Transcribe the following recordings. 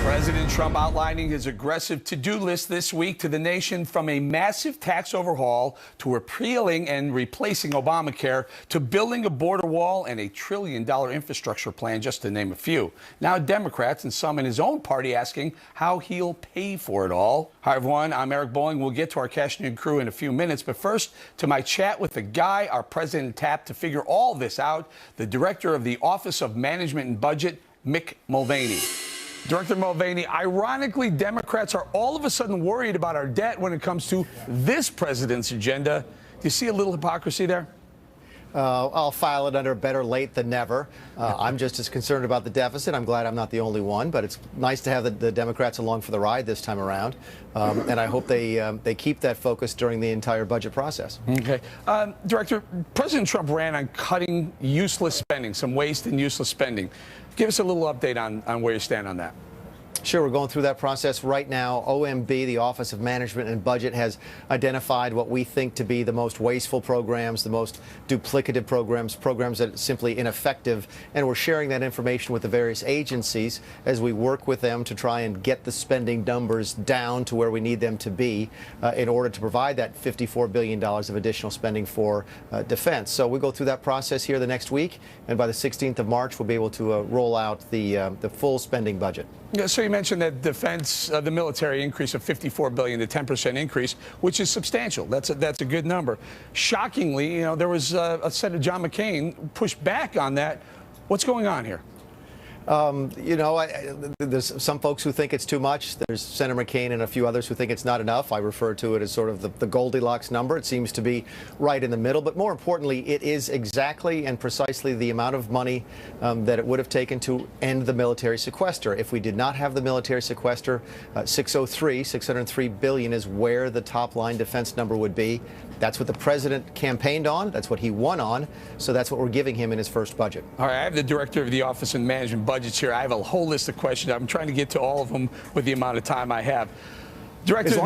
President Trump outlining his aggressive to-do list this week to the nation, from a massive tax overhaul to repealing and replacing Obamacare to building a border wall and a $1 trillion infrastructure plan, just to name a few. Now Democrats and some in his own party asking how he'll pay for it all. Hi, everyone. I'm Eric Bowling. We'll get to our Cashin crew in a few minutes, but first to my chat with the guy our president tapped to figure all this out, the director of the Office of Management and Budget, Mick Mulvaney. Director Mulvaney, ironically, Democrats are all of a sudden worried about our debt when it comes to this president's agenda. Do you see a little hypocrisy there? I'll file it under better late than never. I'm just as concerned about the deficit. I'm glad I'm not the only one, but it's nice to have the Democrats along for the ride this time around. And I hope they keep that focus during the entire budget process. Okay. Director, President Trump ran on cutting useless spending, some waste and useless spending. Give us a little update on where you stand on that. Sure, we're going through that process right now. OMB, the Office of Management and Budget, has identified what we think to be the most wasteful programs, the most duplicative programs, programs that are simply ineffective, and we're sharing that information with the various agencies as we work with them to try and get the spending numbers down to where we need them to be in order to provide that $54 billion of additional spending for defense. So we go through that process here the next week, and by the 16th of March, we'll be able to roll out the full spending budget. Yeah, so you mentioned that defense, the military increase of $54 billion, the 10% increase, which is substantial. That's a good number. Shockingly, there was a Senator John McCain pushed back on that. What's going on here? There's some folks who think it's too much. There's Senator McCain and a few others who think it's not enough. I refer to it as sort of the Goldilocks number. It seems to be right in the middle. But more importantly, it is exactly and precisely the amount of money that it would have taken to end the military sequester. If we did not have the military sequester, $603 billion is where the top line defense number would be. That's what the president campaigned on. That's what he won on. So that's what we're giving him in his first budget. All right, I have the director of the Office of Management Budgets here. I have a whole list of questions. I'm trying to get to all of them with the amount of time I have. Director, as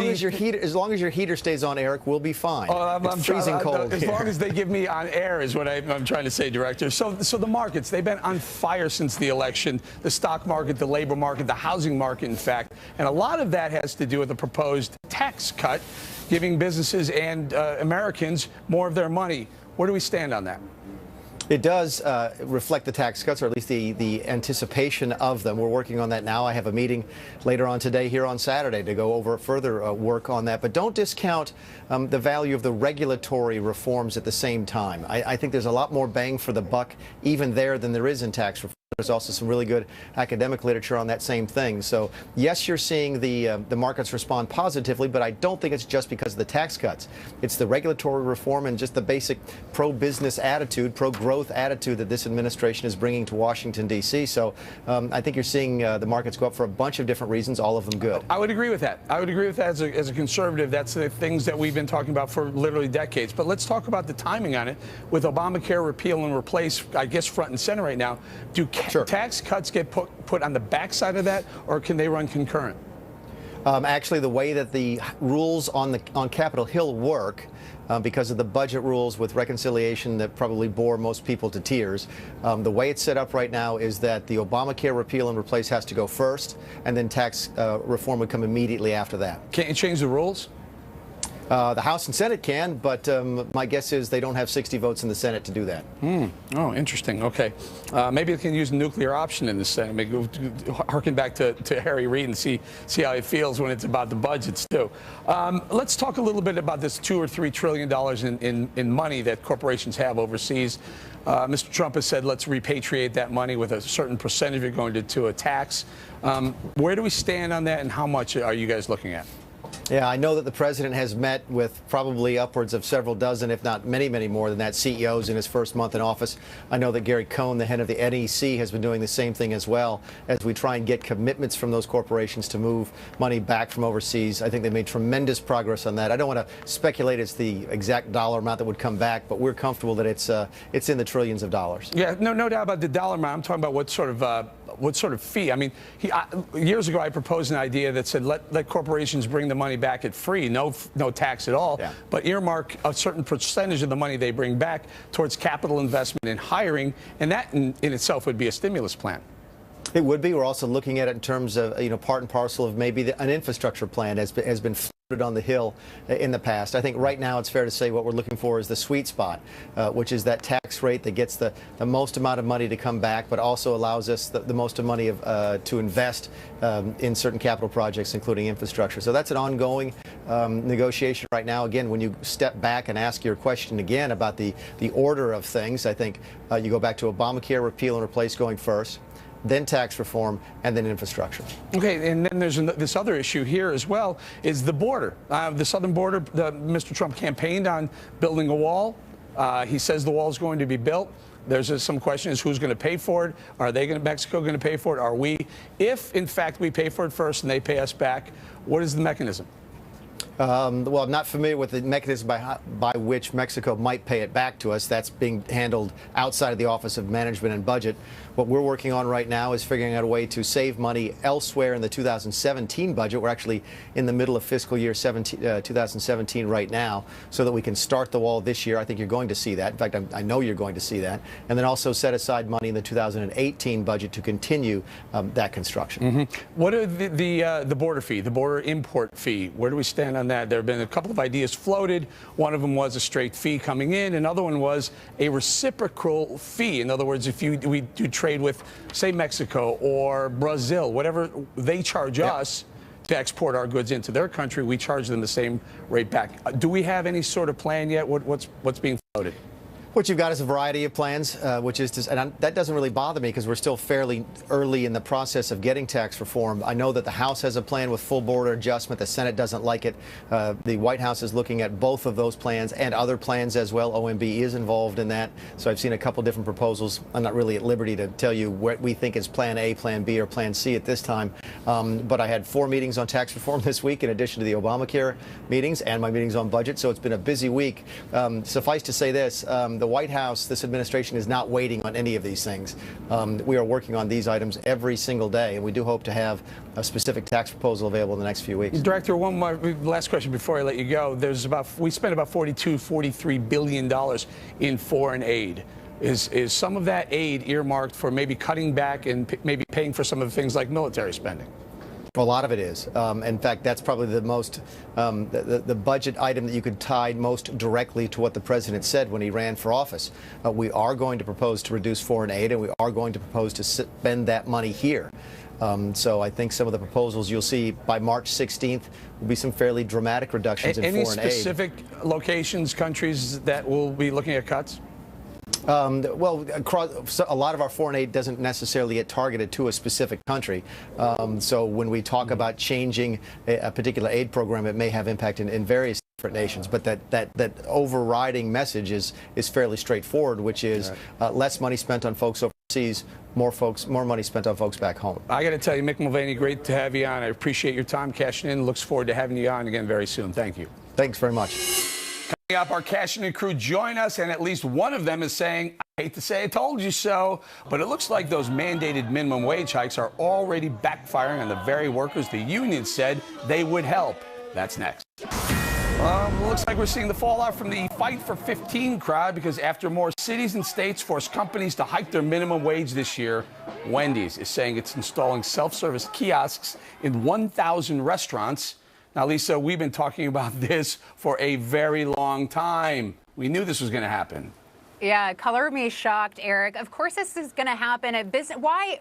long as your heater stays on, Eric, we'll be fine. I'm freezing cold. As long as they give me on air is what I'm trying to say, Director. So the markets, they've been on fire since the election. The stock market, the labor market, the housing market, in fact. And a lot of that has to do with the proposed tax cut, giving businesses and Americans more of their money. Where do we stand on that? It does reflect the tax cuts, or at least the anticipation of them. We're working on that now. I have a meeting later on today here on Saturday to go over further work on that. But don't discount the value of the regulatory reforms at the same time. I think there's a lot more bang for the buck even there than there is in tax reform. There's also some really good academic literature on that same thing. So, yes, you're seeing the markets respond positively, but I don't think it's just because of the tax cuts. It's the regulatory reform and just the basic pro-business attitude, pro-growth attitude that this administration is bringing to Washington, D.C. So I think you're seeing the markets go up for a bunch of different reasons, all of them good. I would agree with that. I would agree with that as a conservative. That's the things that we've been talking about for literally decades. But let's talk about the timing on it. With Obamacare repeal and replace, I guess, front and center right now, do tax cuts get put on the backside of that, or can they run concurrent? Actually, the way that the rules on Capitol Hill work, because of the budget rules with reconciliation that probably bore most people to tears, the way it's set up right now is that the Obamacare repeal and replace has to go first, and then tax reform would come immediately after that. Can't you change the rules? The House and Senate can, but my guess is they don't have 60 votes in the Senate to do that. Oh, interesting. Okay. Maybe they can use a nuclear option in the Senate. Maybe harken back to Harry Reid and see how he feels when it's about the budgets, too. Let's talk a little bit about this $2 or $3 trillion in money that corporations have overseas. Mr. Trump has said, let's repatriate that money with a certain percentage of it going to a tax. Where do we stand on that, and how much are you guys looking at? Yeah, I know that the president has met with probably upwards of several dozen, if not many, many more than that, CEOs in his first month in office. I know that Gary Cohn, the head of the NEC, has been doing the same thing as well as we try and get commitments from those corporations to move money back from overseas. I think they made tremendous progress on that. I don't want to speculate as the exact dollar amount that would come back, but we're comfortable that it's in the trillions of dollars. Yeah, no doubt about the dollar amount. I'm talking about what sort of fee. I mean, years ago I proposed an idea that said let corporations bring the money back at free, no tax at all, but earmark a certain percentage of the money they bring back towards capital investment and hiring, and that in itself would be a stimulus plan. It would be. We're also looking at it in terms of, part and parcel of maybe an infrastructure plan has been floated on the Hill in the past. I think right now it's fair to say what we're looking for is the sweet spot, which is that tax rate that gets the most amount of money to come back, but also allows us the most money to invest in certain capital projects, including infrastructure. So that's an ongoing negotiation right now. Again, when you step back and ask your question again about the order of things, I think you go back to Obamacare repeal and replace going first, then tax reform, and then infrastructure. Okay, and then there's this other issue here as well, is the border. The southern border, Mr. Trump campaigned on building a wall. He says the wall is going to be built. There's some question is who's going to pay for it. Are Mexico going to pay for it? Are we? If, in fact, we pay for it first and they pay us back, what is the mechanism? Well, I'm not familiar with the mechanism by which Mexico might pay it back to us. That's being handled outside of the Office of Management and Budget. What we're working on right now is figuring out a way to save money elsewhere in the 2017 budget. We're actually in the middle of fiscal year 2017 right now, so that we can start the wall this year. I think you're going to see that. In fact, I know you're going to see that. And then also set aside money in the 2018 budget to continue that construction. Mm-hmm. What are the border fee, the border import fee? Where do we stand on that? There have been a couple of ideas floated. One of them was a straight fee coming in. Another one was a reciprocal fee. In other words, if we do trade with, say, Mexico or Brazil, whatever they charge us to export our goods into their country, we charge them the same rate back. Do we have any sort of plan yet? What's being floated? What you've got is a variety of plans, which is that doesn't really bother me because we're still fairly early in the process of getting tax reform. I know that the House has a plan with full border adjustment. The Senate doesn't like it. The White House is looking at both of those plans and other plans as well. OMB is involved in that. So I've seen a couple different proposals. I'm not really at liberty to tell you what we think is Plan A, Plan B, or Plan C at this time. But I had 4 meetings on tax reform this week in addition to the Obamacare meetings and my meetings on budget. So it's been a busy week. Suffice to say this. The White House, this administration is not waiting on any of these things. We are working on these items every single day, and we do hope to have a specific tax proposal available in the next few weeks. Director, one more last question before I let you go. We spent about $43 billion in foreign aid. Is some of that aid earmarked for maybe cutting back and maybe paying for some of the things like military spending? A lot of it is. In fact, that's probably the most, the budget item that you could tie most directly to what the president said when he ran for office. We are going to propose to reduce foreign aid, and we are going to propose to spend that money here. So I think some of the proposals you'll see by March 16th will be some fairly dramatic reductions in foreign aid. Any specific locations, countries that will be looking at cuts? Well, a lot of our foreign aid doesn't necessarily get targeted to a specific country. So when we talk about changing a particular aid program, it may have impact in various different nations. But that overriding message is fairly straightforward, which is less money spent on folks overseas, more money spent on folks back home. I got to tell you, Mick Mulvaney, great to have you on. I appreciate your time cashing in. Looks forward to having you on again very soon. Thank you. Thanks very much. Coming up, our Cashin crew join us, and at least one of them is saying, I hate to say I told you so, but it looks like those mandated minimum wage hikes are already backfiring on the very workers the union said they would help. That's next. Looks like we're seeing the fallout from the Fight for 15 crowd, because after more cities and states force companies to hike their minimum wage this year, Wendy's is saying it's installing self-service kiosks in 1,000 restaurants. Now, Lisa, we've been talking about this for a very long time. We knew this was going to happen. Yeah, color me shocked, Eric. Of course this is going to happen at business. Why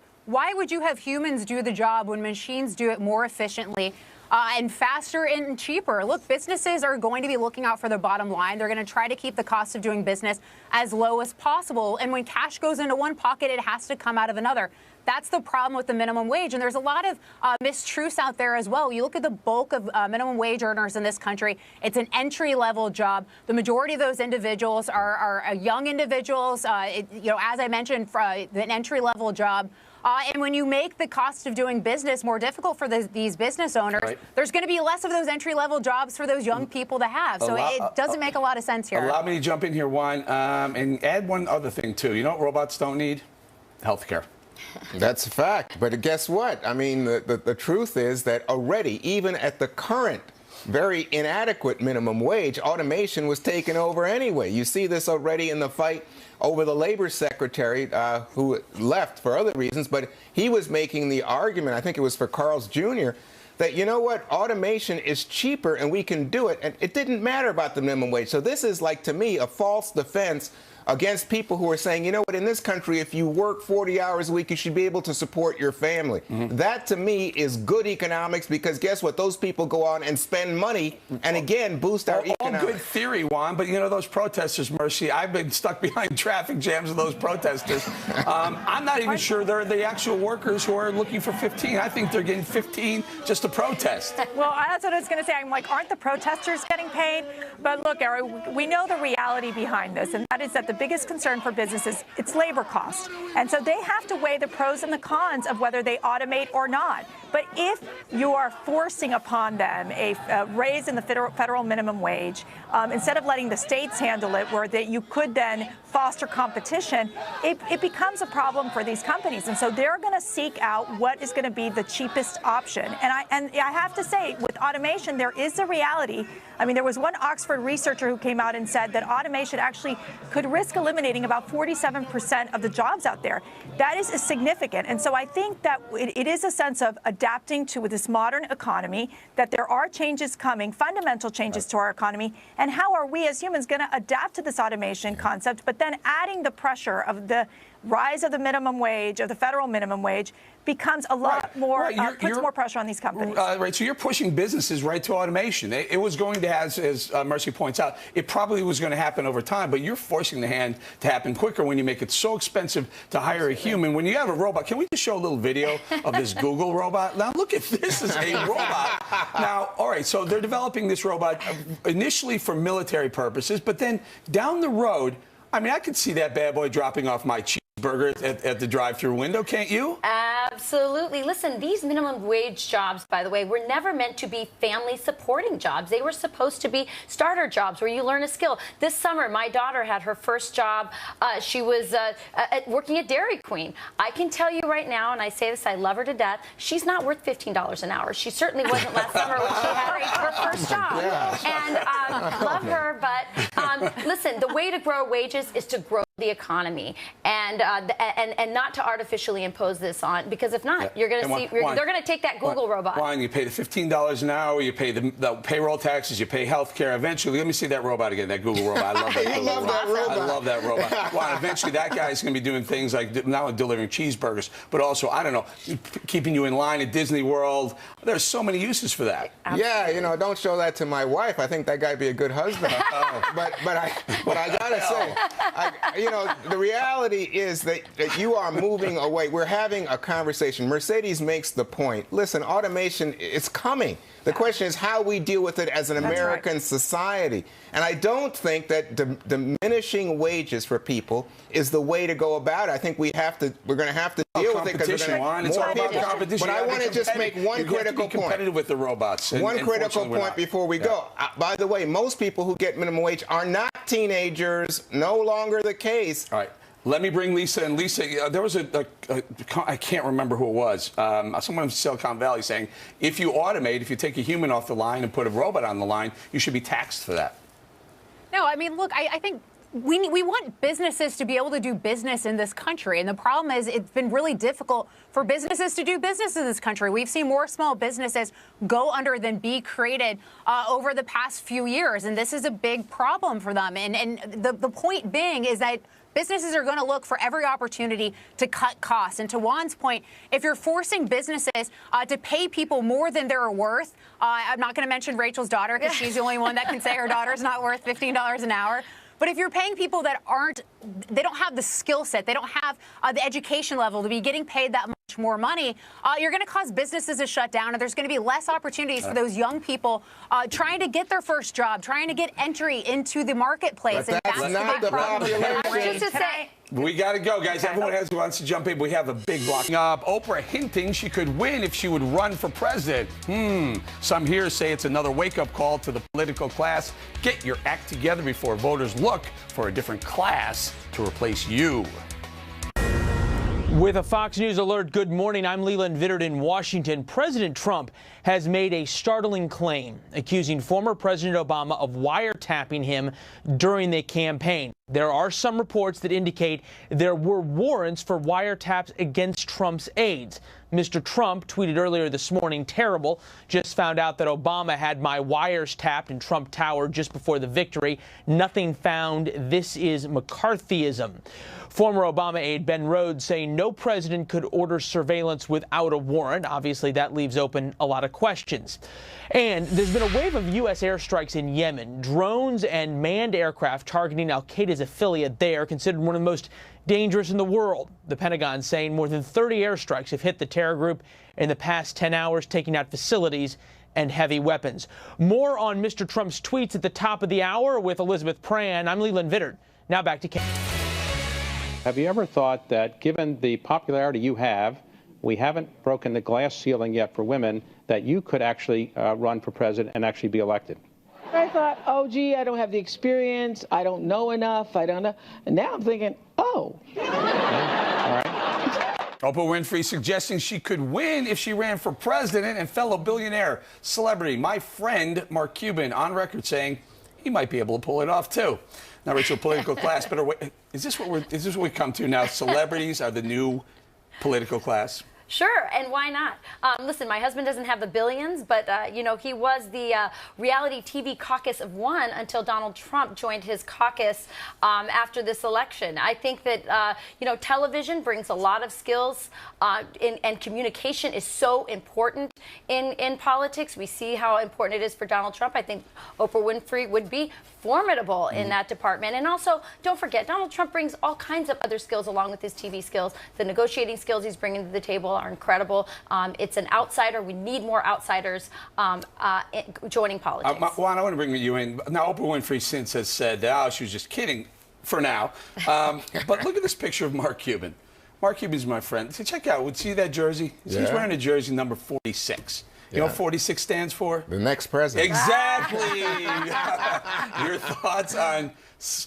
would you have humans do the job when machines do it more efficiently and faster and cheaper? Look, businesses are going to be looking out for their bottom line. They're going to try to keep the cost of doing business as low as possible. And when cash goes into one pocket, it has to come out of another. That's the problem with the minimum wage. And there's a lot of mistruths out there as well. You look at the bulk of minimum wage earners in this country, it's an entry-level job. The majority of those individuals are young individuals. As I mentioned, for an entry-level job. And when you make the cost of doing business more difficult for these business owners, there's going to be less of those entry-level jobs for those young people to have. So it doesn't make a lot of sense here. Allow me to jump in here, Juan, and add one other thing, too. You know what robots don't need? Healthcare. That's a fact. But guess what? I mean, the truth is that already, even at the current very inadequate minimum wage, automation was taken over anyway. You see this already in the fight over the labor secretary who left for other reasons, but he was making the argument, I think it was for Carl's Jr., that, you know what, automation is cheaper and we can do it. And it didn't matter about the minimum wage. So this is, like, to me, a false defense against people who are saying, you know what, in this country, if you work 40 hours a week, you should be able to support your family. That, to me, is good economics, because guess what? Those people go on and spend money and, again, boost our economics. All good theory, Juan, but, you know, those protesters, Mercy, I've been stuck behind traffic jams of those protesters. I'm not even sure they're the actual workers who are looking for 15. I think they're getting 15 just to protest. Well, that's what I was going to say. I'm like, aren't the protesters getting paid? But look, Eric, we know the reality behind this, and that is that the biggest concern for businesses, it's labor cost. And so they have to weigh the pros and the cons of whether they automate or not. But if you are forcing upon them a raise in the federal minimum wage, instead of letting the states handle it, where that you could then foster competition, it becomes a problem for these companies. And so they're going to seek out what is going to be the cheapest option. And I have to say, with automation, there is a reality. I mean, there was one Oxford researcher who came out and said that automation actually could risk eliminating about 47% of the jobs out there. That is significant. And so I think that it is a sense of adapting to this modern economy, that there are changes coming, fundamental changes to our economy, and how are we as humans going to adapt to this automation concept, but then adding the pressure of the rise of the minimum wage, of the federal minimum wage, becomes a lot more, puts more pressure on these companies. Right, so you're pushing businesses right to automation. It was going to, as Mercy points out, it probably was going to happen over time, but you're forcing the hand to happen quicker when you make it so expensive to hire a human. When you have a robot, can we just show a little video of this Google robot? Now, look at this as a robot. Now, all right, so they're developing this robot initially for military purposes, but then down the road, I mean, I could see that bad boy dropping off my cheeseburger at the drive-through window, can't you? Absolutely. Listen, these minimum wage jobs, by the way, were never meant to be family-supporting jobs. They were supposed to be starter jobs where you learn a skill. This summer, my daughter had her first job. She was working at Dairy Queen. I can tell you right now, and I say this, I love her to death, she's not worth $15 an hour. She certainly wasn't last summer when she had her first job. And love her, but listen, the way to grow wages is to grow the economy and not to artificially impose this on, because if not, you're going to see they're going to take that Google robot. Why? You pay the $15 an hour, you pay the payroll taxes, you pay health care. Eventually, let me see that robot again, that Google robot. I love that Google robot. I love that robot. Why? Eventually, that guy's going to be doing things like not only delivering cheeseburgers, but also, I don't know, keeping you in line at Disney World. There's so many uses for that. Yeah, you know, don't show that to my wife. I think that guy'd be a good husband. But I gotta say, you know, the reality is that you are moving away. We're having a conversation. Mercedes makes the point. Listen, automation is coming. The question is how we deal with it as an American society. And I don't think that diminishing wages for people is the way to go about it. I think we're going to have to deal with it. It's all about competition. But I want to just make one critical point. Competitive with the robots. One critical point before we go. By the way, most people who get minimum wage are not teenagers. No longer the case. All right. Let me bring Lisa. And Lisa, there was I can't remember who it was, someone in Silicon Valley saying, if you automate, if you take a human off the line and put a robot on the line, you should be taxed for that. No, I mean, look, I think we want businesses to be able to do business in this country. And the problem is it's been really difficult for businesses to do business in this country. We've seen more small businesses go under than be created over the past few years. And this is a big problem for them. And the point being is that businesses are going to look for every opportunity to cut costs. And to Juan's point, if you're forcing businesses to pay people more than they're worth, I'm not going to mention Rachel's daughter because she's the only one that can say her daughter's not worth $15 an hour. But if you're paying people that they don't have the skill set, they don't have the education level to be getting paid that much more money, you're going to cause businesses to shut down, and there's going to be less opportunities for those young people trying to get their first job, trying to get entry into the marketplace. But that's not the population. We got to go, guys. Everyone wants to jump in. We have a big block up. Oprah hinting she could win if she would run for president. Some here say it's another wake-up call to the political class. Get your act together before voters look for a different class to replace you. With a Fox News alert, good morning. I'm Leland Vittert in Washington. President Trump has made a startling claim, accusing former President Obama of wiretapping him during the campaign. There are some reports that indicate there were warrants for wiretaps against Trump's aides. Mr. Trump tweeted earlier this morning, "Terrible. Just found out that Obama had my wires tapped in Trump Tower just before the victory. Nothing found. This is McCarthyism." Former Obama aide Ben Rhodes saying no president could order surveillance without a warrant. Obviously, that leaves open a lot of questions. And there's been a wave of U.S. airstrikes in Yemen. Drones and manned aircraft targeting al-Qaeda's affiliate there, considered one of the most dangerous in the world. The Pentagon saying more than 30 airstrikes have hit the terror group in the past 10 hours, taking out facilities and heavy weapons. More on Mr. Trump's tweets at the top of the hour with Elizabeth Pran. I'm Leland Vittert. Now back to Cashin. Have you ever thought that, given the popularity you have, we haven't broken the glass ceiling yet for women, that you could actually run for president and actually be elected? I thought, oh, gee, I don't have the experience. I don't know enough. I don't know. And now I'm thinking, oh. All right. Oprah Winfrey suggesting she could win if she ran for president, and fellow billionaire celebrity, my friend Mark Cuban, on record saying he might be able to pull it off too. Now, Rachel, political class better wait. Is this what we come to now? Celebrities are the new political class? Sure, and why not? Listen, my husband doesn't have the billions, but, you know, he was the reality TV caucus of one until Donald Trump joined his caucus after this election. I think that, you know, television brings a lot of skills, and communication is so important in politics. We see how important it is for Donald Trump. I think Oprah Winfrey would be formidable in that department. And also, don't forget, Donald Trump brings all kinds of other skills along with his TV skills. The negotiating skills he's bringing to the table are incredible. It's an outsider. We need more outsiders joining politics. Juan, I want to bring you in. Now, Oprah Winfrey since has said, oh, she was just kidding for now. But look at this picture of Mark Cuban. Mark Cuban's my friend. So check out. See that jersey? Yeah. He's wearing a jersey number 46. You know what 46 stands for? The next president. Exactly. Your thoughts on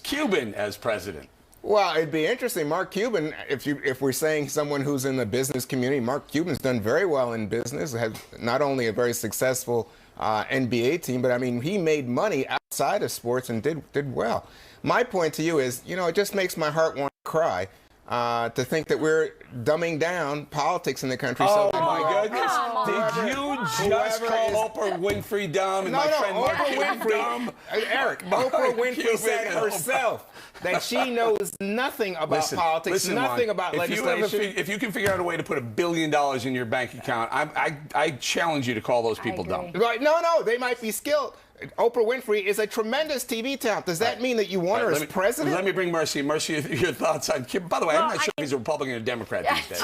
Cuban as president? Well, it'd be interesting. Mark Cuban, if we're saying someone who's in the business community, Mark Cuban's done very well in business, has not only a very successful NBA team, but I mean, he made money outside of sports and did well. My point to you is, you know, it just makes my heart want to cry to think that we're dumbing down politics in the country. Oh, so my goodness. Did you just call Oprah Winfrey dumb and my friend Mark Cuban dumb? Eric, Oprah Winfrey said herself that she knows nothing about politics, nothing about legislation. If you can figure out a way to put $1 billion in your bank account, I challenge you to call those people dumb. Right? No, they might be skilled. Oprah Winfrey is a tremendous TV talent. Does that mean that you want her as president? Let me bring Mercy. Mercy, your thoughts on Cuban. By the way, I'm not sure if he's a Republican or Democrat these days.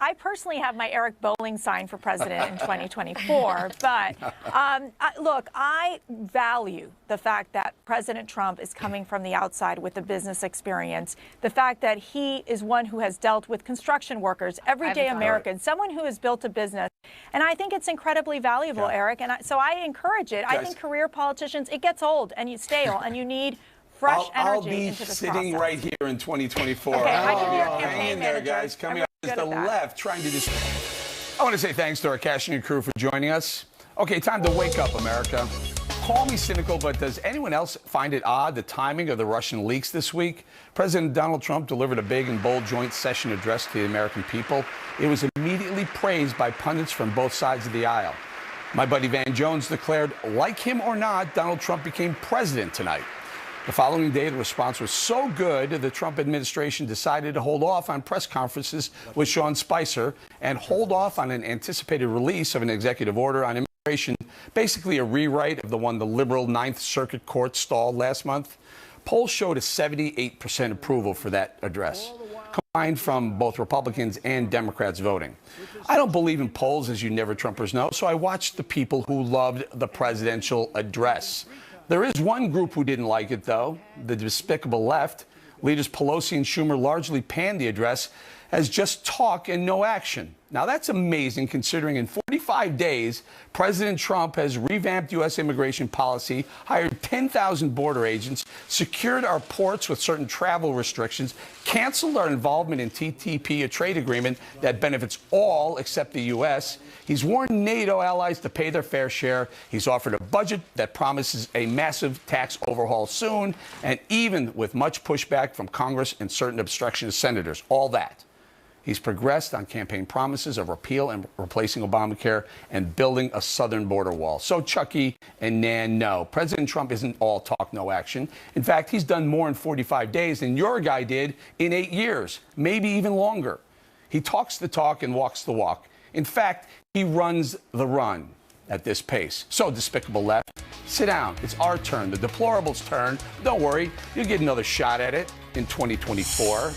I personally have my Eric Bowling sign for president in 2024. But look, I value the fact that President Trump is coming from the outside with the business experience, the fact that he is one who has dealt with construction workers, everyday Americans, someone who has built a business. And I think it's incredibly valuable, Eric. And so I encourage it. I think career politicians, it gets old and you stale and you need fresh energy into this process. I'll be sitting right here in 2024. Okay, hang in there, guys. Coming up is the left trying to I want to say thanks to our Cashin crew for joining us. Okay, time to wake up, America. Call me cynical, but does anyone else find it odd the timing of the Russian leaks this week? President Donald Trump delivered a big and bold joint session address to the American people. It was immediately praised by pundits from both sides of the aisle. My buddy Van Jones declared, like him or not, Donald Trump became president tonight. The following day, the response was so good, the Trump administration decided to hold off on press conferences with Sean Spicer and hold off on an anticipated release of an executive order on immigration, basically a rewrite of the one the liberal Ninth Circuit Court stalled last month. Polls showed a 78% approval for that address, combined from both Republicans and Democrats voting. I don't believe in polls, as you never Trumpers know, so I watched the people who loved the presidential address. There is one group who didn't like it, though, the despicable left. Leaders Pelosi and Schumer largely panned the address as just talk and no action. Now, that's amazing considering in 45 days, President Trump has revamped U.S. immigration policy, hired 10,000 border agents, secured our ports with certain travel restrictions, canceled our involvement in TTP, a trade agreement that benefits all except the U.S. He's warned NATO allies to pay their fair share. He's offered a budget that promises a massive tax overhaul soon, and even with much pushback from Congress and certain obstructionist senators, all that. He's progressed on campaign promises of repeal and replacing Obamacare and building a southern border wall. So Chucky and Nan, no. President Trump isn't all talk, no action. In fact, he's done more in 45 days than your guy did in 8 years, maybe even longer. He talks the talk and walks the walk. In fact, he runs the run at this pace. So, despicable left, sit down. It's our turn, the deplorables' turn. Don't worry, you'll get another shot at it in 2024.